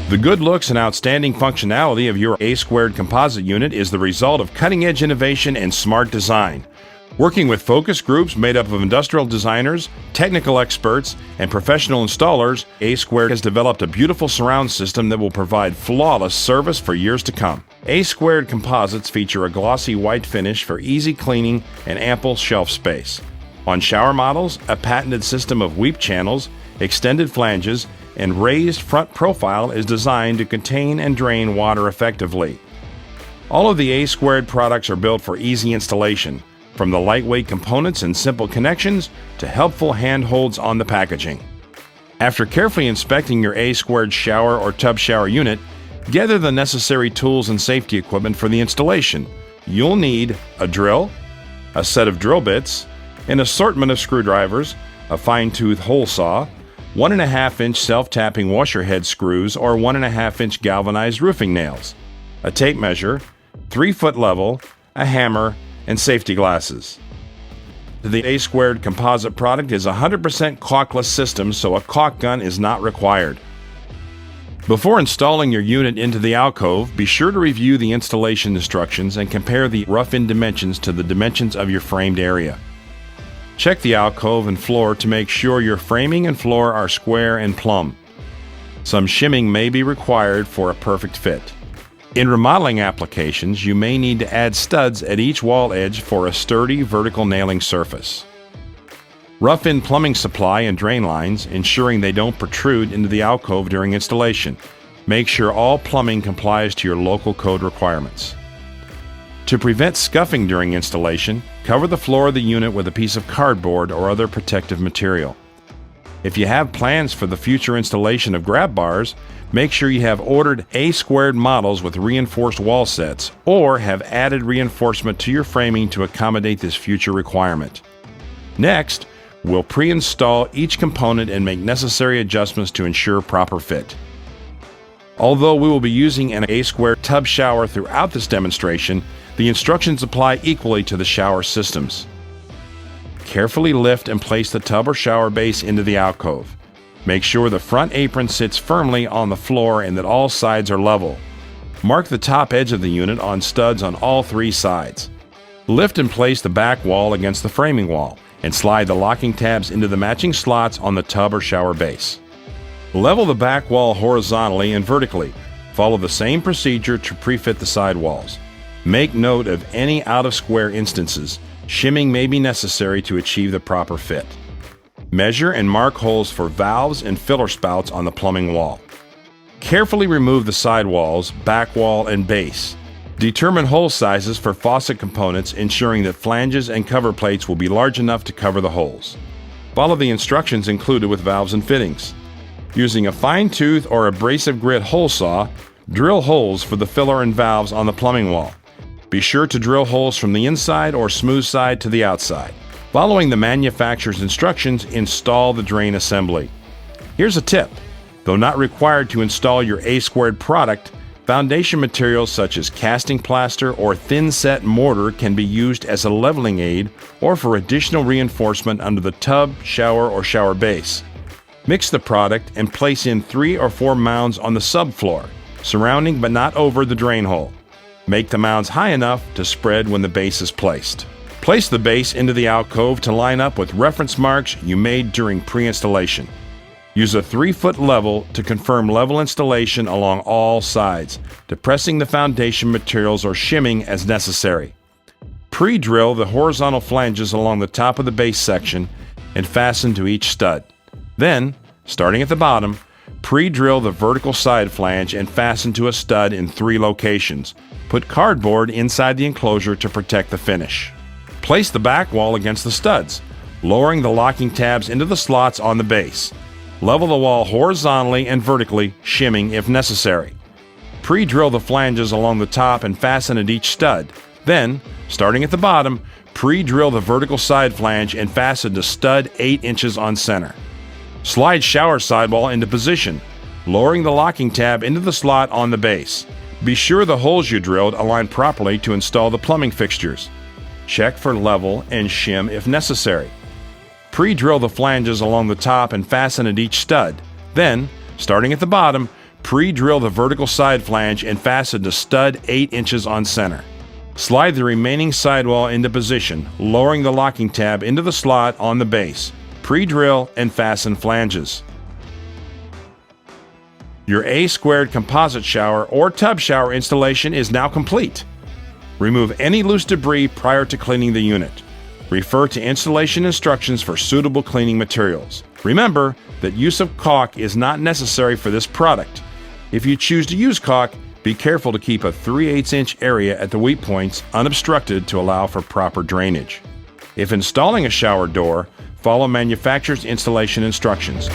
The good looks and outstanding functionality of your A-squared composite unit is the result of cutting-edge innovation and smart design. Working with focus groups made up of industrial designers, technical experts, and professional installers, A-squared has developed a beautiful surround system that will provide flawless service for years to come. A-squared composites feature a glossy white finish for easy cleaning and ample shelf space. On shower models, a patented system of weep channels, extended flanges, and raised front profile is designed to contain and drain water effectively. All of the A-squared products are built for easy installation, from the lightweight components and simple connections to helpful handholds on the packaging. After carefully inspecting your A-squared shower or tub shower unit, gather the necessary tools and safety equipment for the installation. You'll need a drill, a set of drill bits, an assortment of screwdrivers, a fine-tooth hole saw, 1.5-inch self-tapping washer head screws or 1.5-inch galvanized roofing nails, a tape measure, 3-foot level, a hammer, and safety glasses. The A-squared composite product is a 100% caulkless system, so a caulk gun is not required. Before installing your unit into the alcove, be sure to review the installation instructions and compare the rough-in dimensions to the dimensions of your framed area. Check the alcove and floor to make sure your framing and floor are square and plumb. Some shimming may be required for a perfect fit. In remodeling applications, you may need to add studs at each wall edge for a sturdy vertical nailing surface. Rough-in plumbing supply and drain lines, ensuring they don't protrude into the alcove during installation. Make sure all plumbing complies to your local code requirements. To prevent scuffing during installation, cover the floor of the unit with a piece of cardboard or other protective material. If you have plans for the future installation of grab bars, make sure you have ordered A-squared models with reinforced wall sets or have added reinforcement to your framing to accommodate this future requirement. Next, we'll pre-install each component and make necessary adjustments to ensure proper fit. Although we will be using an A-squared tub shower throughout this demonstration, the instructions apply equally to the shower systems. Carefully lift and place the tub or shower base into the alcove. Make sure the front apron sits firmly on the floor and that all sides are level. Mark the top edge of the unit on studs on all 3 sides. Lift and place the back wall against the framing wall and slide the locking tabs into the matching slots on the tub or shower base. Level the back wall horizontally and vertically. Follow the same procedure to pre-fit the side walls. Make note of any out-of-square instances. Shimming may be necessary to achieve the proper fit. Measure and mark holes for valves and filler spouts on the plumbing wall. Carefully remove the side walls, back wall, and base. Determine hole sizes for faucet components, ensuring that flanges and cover plates will be large enough to cover the holes. Follow the instructions included with valves and fittings. Using a fine-tooth or abrasive grit hole saw, drill holes for the filler and valves on the plumbing wall. Be sure to drill holes from the inside or smooth side to the outside. Following the manufacturer's instructions, install the drain assembly. Here's a tip. Though not required to install your A-squared product, foundation materials such as casting plaster or thin-set mortar can be used as a leveling aid or for additional reinforcement under the tub, shower, or shower base. Mix the product and place in 3 or 4 mounds on the subfloor, surrounding but not over the drain hole. Make the mounds high enough to spread when the base is placed. Place the base into the alcove to line up with reference marks you made during pre-installation. Use a 3-foot level to confirm level installation along all sides, depressing the foundation materials or shimming as necessary. Pre-drill the horizontal flanges along the top of the base section and fasten to each stud. Then, starting at the bottom, pre-drill the vertical side flange and fasten to a stud in 3 locations. Put cardboard inside the enclosure to protect the finish. Place the back wall against the studs, lowering the locking tabs into the slots on the base. Level the wall horizontally and vertically, shimming if necessary. Pre-drill the flanges along the top and fasten at each stud. Then, starting at the bottom, pre-drill the vertical side flange and fasten to stud 8 inches on center. Slide shower sidewall into position, lowering the locking tab into the slot on the base. Be sure the holes you drilled align properly to install the plumbing fixtures. Check for level and shim if necessary. Pre-drill the flanges along the top and fasten at each stud. Then, starting at the bottom, Pre-drill the vertical side flange and fasten the stud 8 inches on center. Slide the remaining sidewall into position, lowering the locking tab into the slot on the base. Pre-drill and fasten flanges. Your A-squared composite shower or tub shower installation is now complete. Remove any loose debris prior to cleaning the unit. Refer to installation instructions for suitable cleaning materials. Remember that use of caulk is not necessary for this product. If you choose to use caulk, be careful to keep a 3/8 inch area at the weep points unobstructed to allow for proper drainage. If installing a shower door, follow manufacturer's installation instructions.